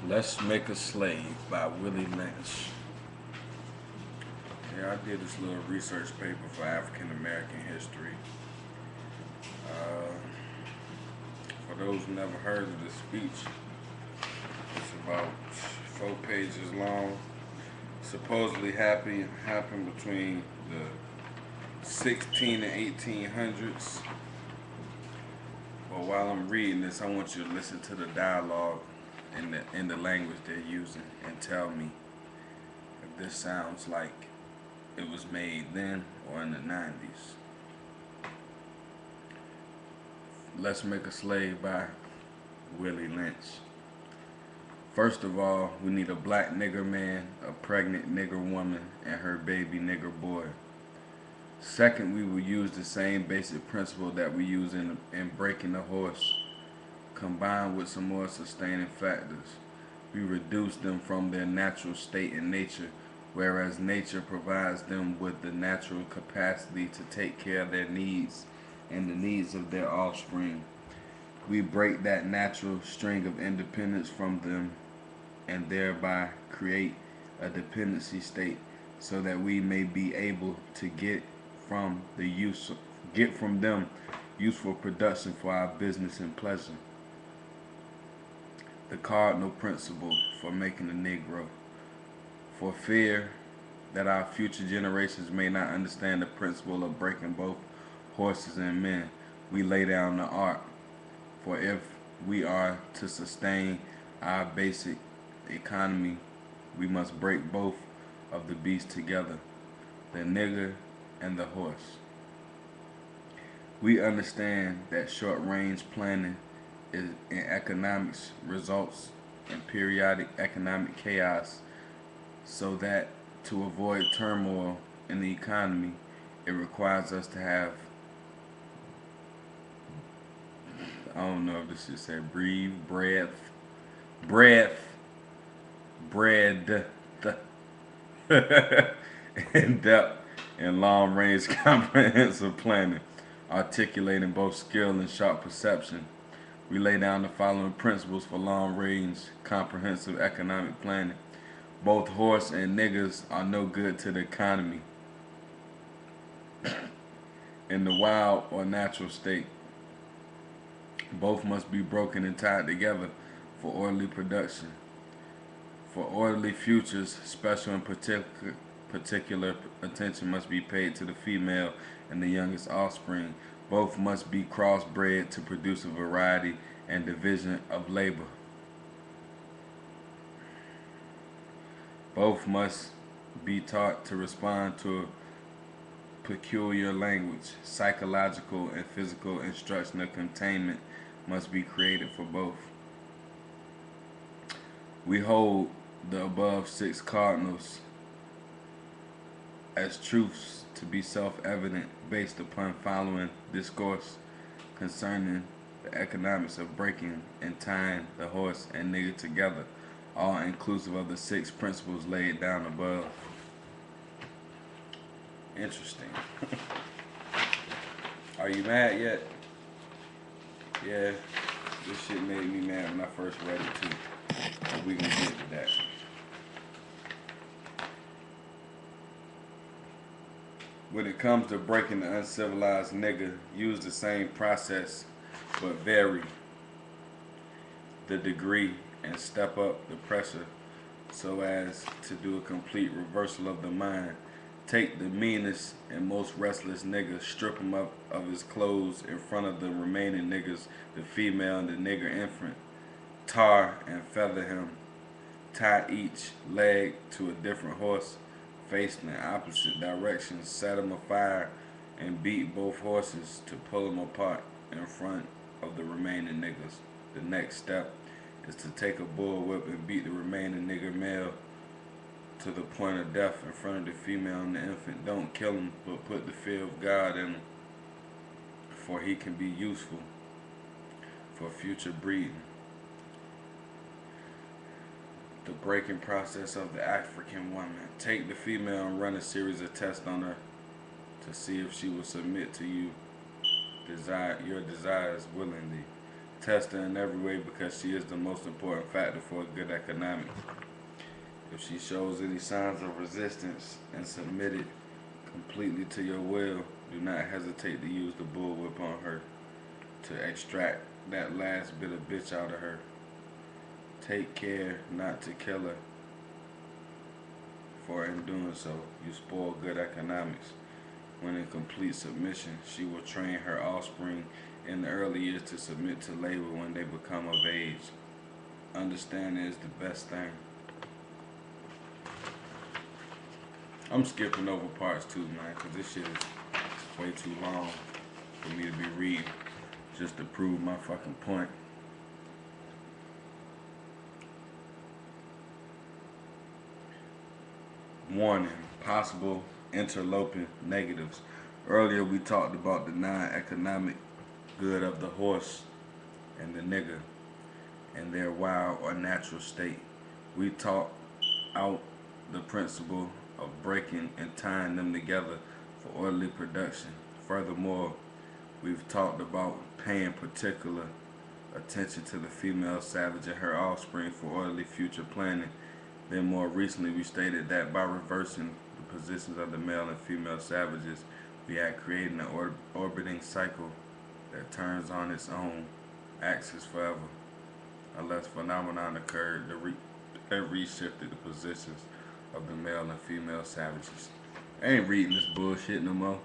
Let's Make a Slave by Willie Lynch. Yeah, I did this little research paper for African American history. Uh, for those who never heard of the speech, it's about 4 pages long. Supposedly happened between the 16 and 1800s. But while I'm reading this, I want you to listen to the dialogue in the language they're using and tell me if this sounds like it was made then or in the 90s. Let's Make a Slave by Willie Lynch. First of all, we need a black nigger man, a pregnant nigger woman, and her baby nigger boy. Second, we will use the same basic principle that we use in breaking the horse, combined with some more sustaining factors. We reduce them from their natural state in nature, whereas nature provides them with the natural capacity to take care of their needs and the needs of their offspring. We break that natural string of independence from them and thereby create a dependency state so that we may be able to from get from them useful production for our business and pleasure. The cardinal principle for making a Negro. For fear that our future generations may not understand the principle of breaking both horses and men, we lay down the art. For if we are to sustain our basic economy, we must break both of the beasts together, the nigger and the horse. We understand that short-range planning in economics results in periodic economic chaos, so that to avoid turmoil in the economy, it requires us to have, I don't know if this should say breathe, breath, bread, in depth and long range comprehensive planning, articulating both skill and sharp perception. We lay down the following principles for long range comprehensive economic planning. Both horse and niggers are no good to the economy in the wild or natural state. Both must be broken and tied together for orderly production. For orderly futures, special and particular attention must be paid to the female and the youngest offspring. Both must be crossbred to produce a variety and division of labor. Both must be taught to respond to a peculiar language. Psychological and physical instructional containment must be created for both. We hold the above six cardinals as truths to be self-evident based upon following discourse concerning the economics of breaking and tying the horse and nigger together, all inclusive of the six principles laid down above. Interesting. Are you mad yet? Yeah, this shit made me mad when I first read it too. But we gonna get to that. When it comes to breaking the uncivilized nigger, use the same process but vary the degree and step up the pressure so as to do a complete reversal of the mind. Take the meanest and most restless nigger, strip him up of his clothes in front of the remaining niggers, the female and the nigger infant. Tar and feather him. Tie each leg to a different horse, facing in opposite directions. Set him afire and beat both horses to pull them apart in front of the remaining niggers. The next step is to take a bullwhip and beat the remaining nigger male to the point of death in front of the female and the infant. Don't kill him, but put the fear of God in him, for he can be useful for future breeding. The breaking process of the African woman. Take the female and run a series of tests on her to see if she will submit to your desires willingly. Test her in every way because she is the most important factor for good economics. If she shows any signs of resistance and submitted completely to your will, do not hesitate to use the bullwhip on her to extract that last bit of bitch out of her. Take care not to kill her, for in doing so, you spoil good economics. When in complete submission, she will train her offspring in the early years to submit to labor when they become of age. Understanding is the best thing. I'm skipping over parts too, man, because this shit is way too long for me to be reading just to prove my fucking point. Warning, possible interloping negatives. Earlier we talked about the non-economic good of the horse and the nigger and their wild or natural state. We talked out the principle of breaking and tying them together for orderly production. Furthermore, we've talked about paying particular attention to the female savage and her offspring for orderly future planning. Then more recently we stated that by reversing the positions of the male and female savages, we had created an orbiting cycle that turns on its own axis forever, unless phenomenon occurred that reshifted the positions of the male and female savages. I ain't reading this bullshit no more.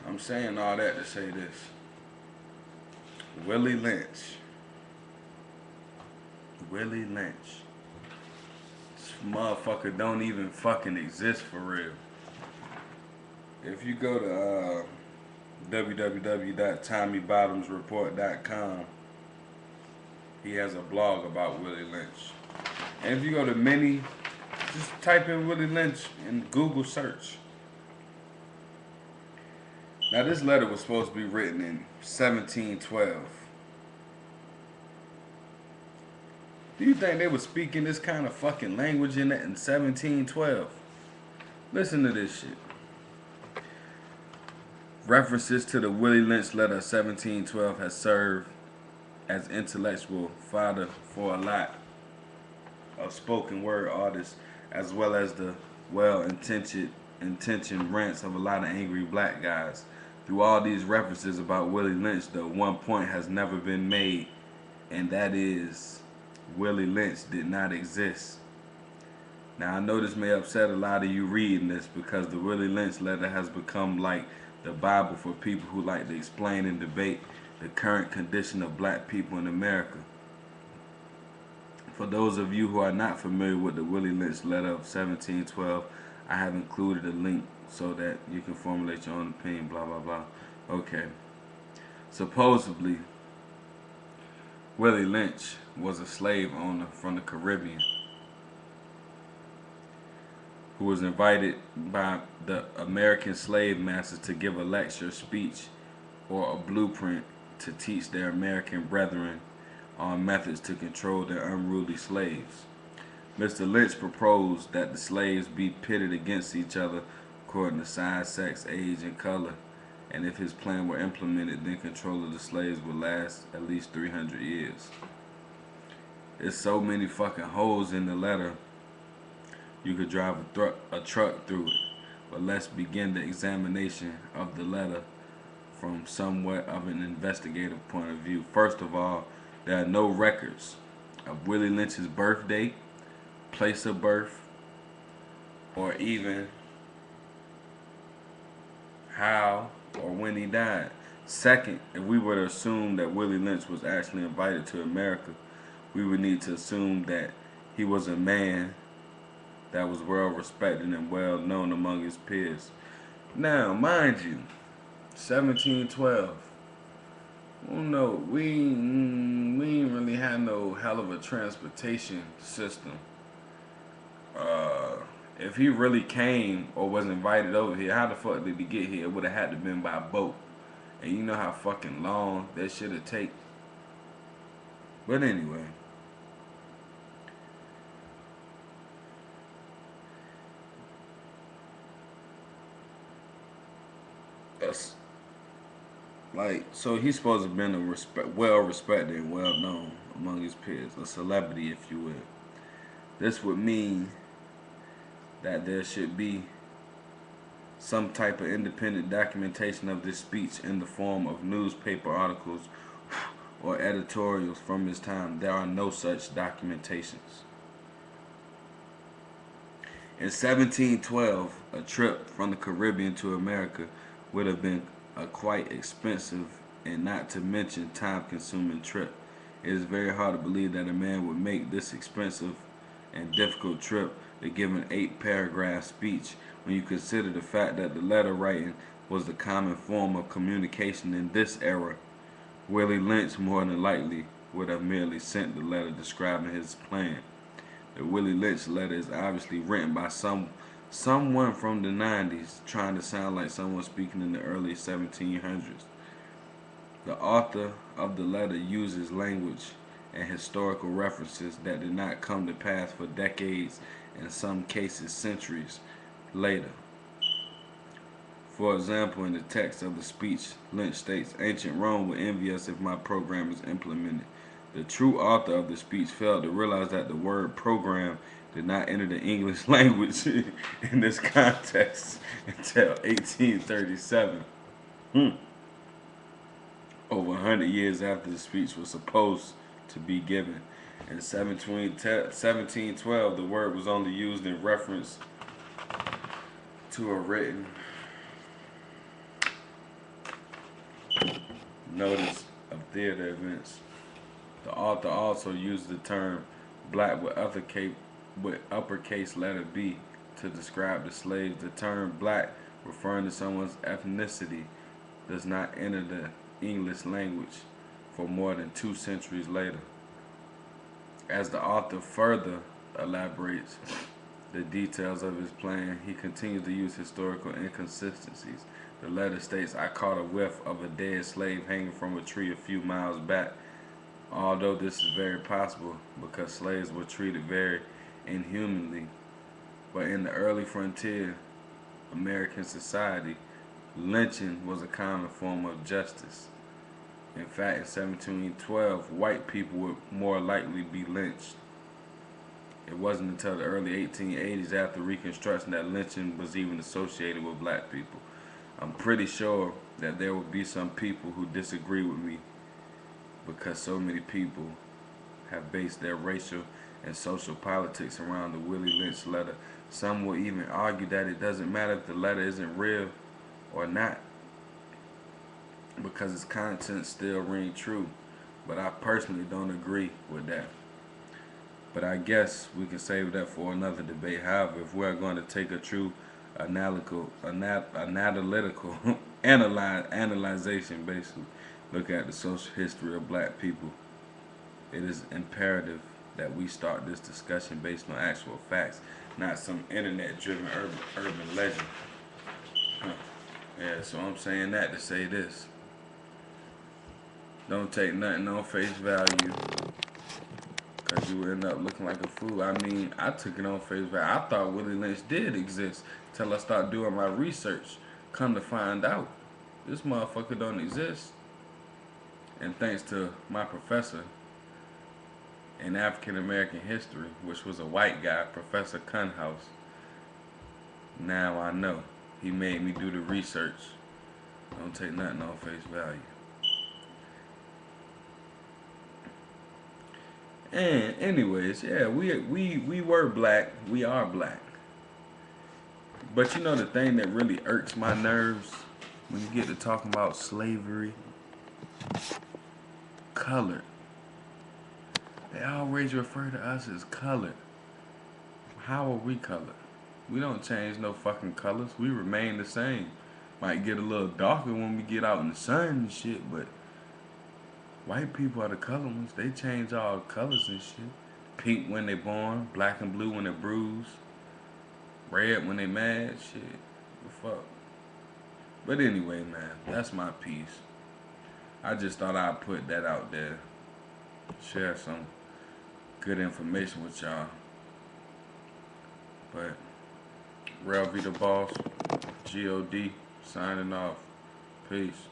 I'm saying all that to say this. Willie Lynch. Willie Lynch. This motherfucker don't even fucking exist for real. If you go to www.tommybottomsreport.com, he has a blog about Willie Lynch. And if you go to many, just type in Willie Lynch in Google search. Now this letter was supposed to be written in 1712. Do you think they were speaking this kind of fucking language in 1712? Listen to this shit. References to the Willie Lynch letter of 1712 has served as intellectual fodder for a lot of spoken word artists, as well as the well-intentioned rants of a lot of angry black guys. Through all these references about Willie Lynch, though, one point has never been made, and that is Willie Lynch did not exist. Now I know this may upset a lot of you reading this, because the Willie Lynch letter has become like the Bible for people who like to explain and debate the current condition of black people in America. For those of you who are not familiar with the Willie Lynch letter of 1712, I have included a link so that you can formulate your own opinion, blah, blah, blah. Okay. Supposedly, Willie Lynch was a slave owner from the Caribbean who was invited by the American slave masters to give a lecture, speech, or a blueprint to teach their American brethren on methods to control their unruly slaves. Mr. Lynch proposed that the slaves be pitted against each other according to size, sex, age, and color, and if his plan were implemented, then control of the slaves would last at least 300 years. There's so many fucking holes in the letter, you could drive a truck through it. But let's begin the examination of the letter from somewhat of an investigative point of view. First of all, there are no records of Willie Lynch's birth date, place of birth, or even how or when he died. Second, if we were to assume that Willie Lynch was actually invited to America, we would need to assume that he was a man that was well respected and well known among his peers. Now, mind you, 1712. Well, no, we ain't really had no hell of a transportation system. If he really came or was invited over here, how the fuck did he get here? It would have had to been by boat. And you know how fucking long that shit would take. But anyway. Like, so he's supposed to have been well respected and well known among his peers, a celebrity, if you will. This would mean that there should be some type of independent documentation of this speech in the form of newspaper articles or editorials from his time. There are no such documentations. In 1712, a trip from the Caribbean to America would have been a quite expensive and not to mention time-consuming trip. It is very hard to believe that a man would make this expensive and difficult trip to give an 8-paragraph speech when you consider the fact that the letter writing was the common form of communication in this era. Willie Lynch more than likely would have merely sent the letter describing his plan. The Willie Lynch letter is obviously written by someone from the 90s trying to sound like someone speaking in the early 1700s. The author of the letter uses language and historical references that did not come to pass for decades, in some cases centuries later. For example, in the text of the speech, Lynch states, "Ancient Rome would envy us if my program is implemented." The true author of the speech failed to realize that the word program did not enter the English language in this context until 1837. Over 100 years after the speech was supposed to be given. In 1712, the word was only used in reference to a written notice of theater events. The author also used the term black with uppercase letter B to describe the slaves. The term black, referring to someone's ethnicity, does not enter the English language for more than 2 centuries later. As the author further elaborates the details of his plan, he continues to use historical inconsistencies. The letter states, "I caught a whiff of a dead slave hanging from a tree a few miles back." Although this is very possible because slaves were treated very inhumanly, but in the early frontier American society, lynching was a common form of justice. In fact, in 1712, white people would more likely be lynched. It wasn't until the early 1880s, after Reconstruction, that lynching was even associated with black people. I'm pretty sure that there will be some people who disagree with me because so many people have based their racial and social politics around the Willie Lynch letter. Some will even argue that it doesn't matter if the letter isn't real or not, because its contents still ring true. But I personally don't agree with that. But I guess we can save that for another debate. However, if we're going to take a true analytical analyzation, basically, look at the social history of black people, it is imperative that we start this discussion based on actual facts, not some internet-driven urban legend. Yeah, so I'm saying that to say this. Don't take nothing on face value, because you end up looking like a fool. I mean, I took it on face value. I thought Willie Lynch did exist till I started doing my research. Come to find out, this motherfucker don't exist. And thanks to my professor in African American history, which was a white guy, Professor Cunhouse, now I know. He made me do the research. Don't take nothing on face value. And anyways, yeah, we were black. We are black. But you know the thing that really irks my nerves when you get to talking about slavery? Colored. They always refer to us as colored. How are we colored? We don't change no fucking colors. We remain the same. Might get a little darker when we get out in the sun and shit, but white people are the color ones. They change all colors and shit. Pink when they born, black and blue when they're bruised, red when they mad, shit. The fuck. But anyway, man, that's my piece. I just thought I'd put that out there. Share some good information with y'all. But Rel V the Boss, G.O.D. signing off. Peace.